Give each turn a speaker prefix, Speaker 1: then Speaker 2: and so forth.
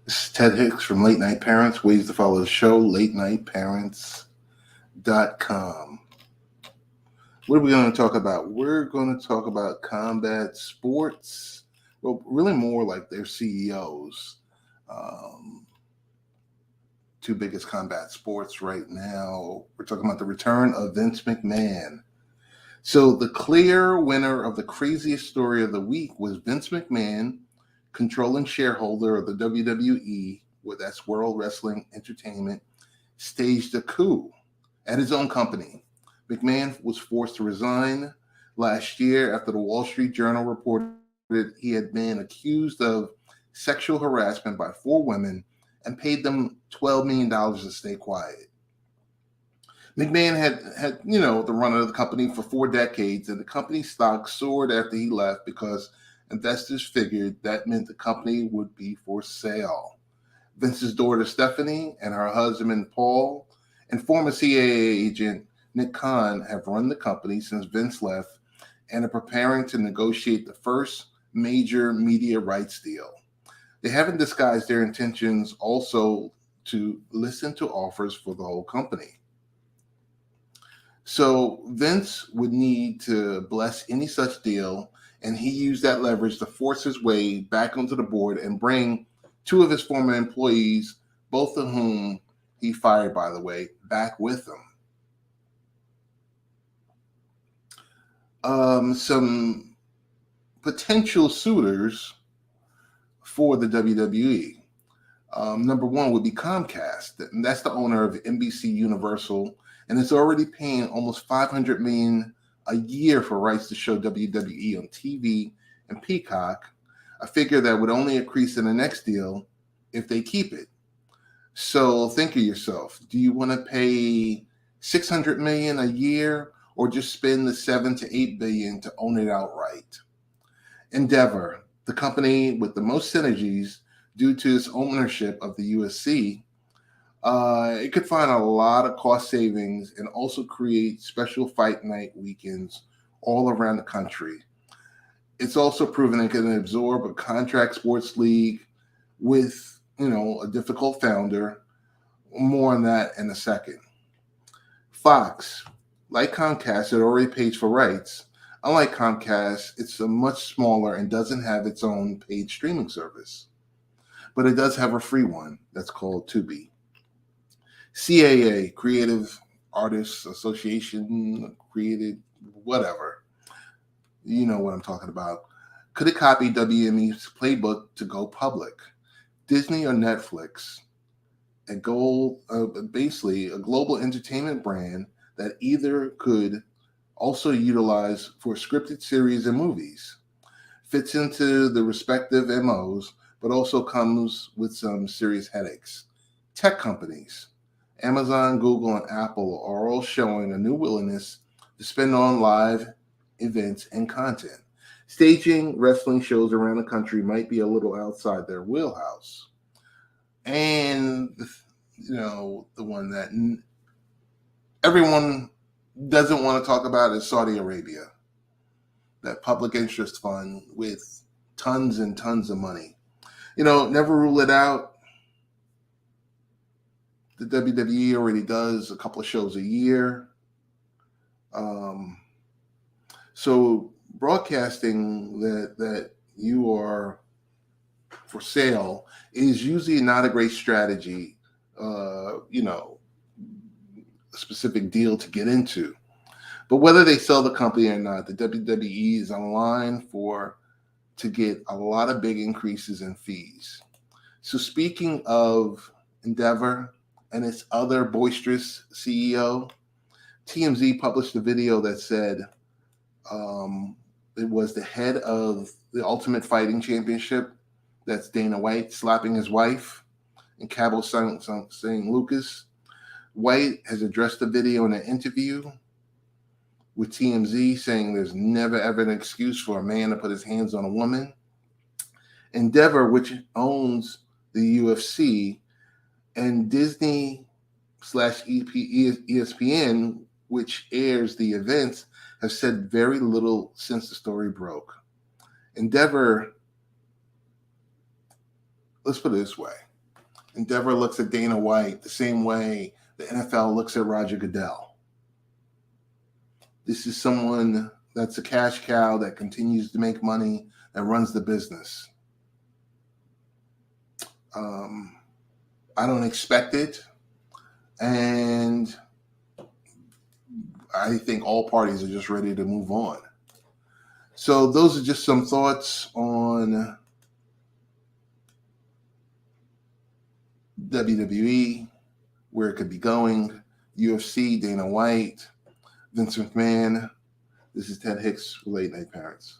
Speaker 1: This is Ted Hicks from Late Night Parents. Ways to follow the show, latenightparents.com. What are we going to talk about? We're going to talk about combat sports. Well, really more like their CEOs. Two biggest combat sports right now. We're talking about the return of Vince McMahon. So the clear winner of the craziest story of the week was Vince McMahon, controlling shareholder of the WWE, that's World Wrestling Entertainment, staged a coup at his own company. McMahon was forced to resign last year after the Wall Street Journal reported he had been accused of sexual harassment by 4 women and paid them $12 million to stay quiet. McMahon had the run of the company for 4 decades, and the company's stock soared after he left because investors figured that meant the company would be for sale. Vince's daughter Stephanie and her husband Paul and former CIA agent Nick Khan have run the company since Vince left and are preparing to negotiate the first major media rights deal. They haven't disguised their intentions also to listen to offers for the whole company. So Vince would need to bless any such deal, and he used that leverage to force his way back onto the board and bring 2 of his former employees, both of whom he fired, by the way, back with him. Some potential suitors for the WWE. Number 1 would be Comcast, and that's the owner of NBC Universal, and it's already paying almost $500 million a year for rights to show WWE on TV and Peacock, a figure that would only increase in the next deal if they keep it. So think of yourself. Do you want to pay $600 million a year or just spend the $7 to $8 billion to own it outright? Endeavor, the company with the most synergies due to its ownership of the UFC, it could find a lot of cost savings and also create special fight night weekends all around the country. It's also proven it can absorb a contract sports league with, a difficult founder. More on that in a second. Fox, like Comcast, it already pays for rights. Unlike Comcast, it's a much smaller and doesn't have its own paid streaming service. But it does have a free one that's called Tubi. CAA, Creative Artists Association, created whatever. You know what I'm talking about. Could it copy WME's playbook to go public? Disney or Netflix, basically a global entertainment brand that either could also utilize for scripted series and movies. Fits into the respective MOs, but also comes with some serious headaches. Tech companies, Amazon, Google, and Apple are all showing a new willingness to spend on live events and content. Staging wrestling shows around the country might be a little outside their wheelhouse. And, the one that everyone doesn't want to talk about is Saudi Arabia, that public interest fund with tons and tons of money. Never rule it out. The WWE already does a couple of shows a year. So broadcasting that you are for sale is usually not a great strategy, a specific deal to get into. But whether they sell the company or not, the WWE is on line to get a lot of big increases in fees. So speaking of Endeavor and its other boisterous CEO, TMZ published a video that said it was the head of the Ultimate Fighting Championship, that's Dana White, slapping his wife in Cabo San Lucas. White has addressed the video in an interview with TMZ, saying there's never ever an excuse for a man to put his hands on a woman. Endeavor, which owns the UFC, and Disney/ESPN, which airs the events, have said very little since the story broke. Endeavor, let's put it this way. Endeavor looks at Dana White the same way the NFL looks at Roger Goodell. This is someone that's a cash cow that continues to make money, that runs the business. I don't expect it. And I think all parties are just ready to move on. So those are just some thoughts on WWE, where it could be going, UFC, Dana White, Vince McMahon. This is Ted Hicks for Late Night Parents.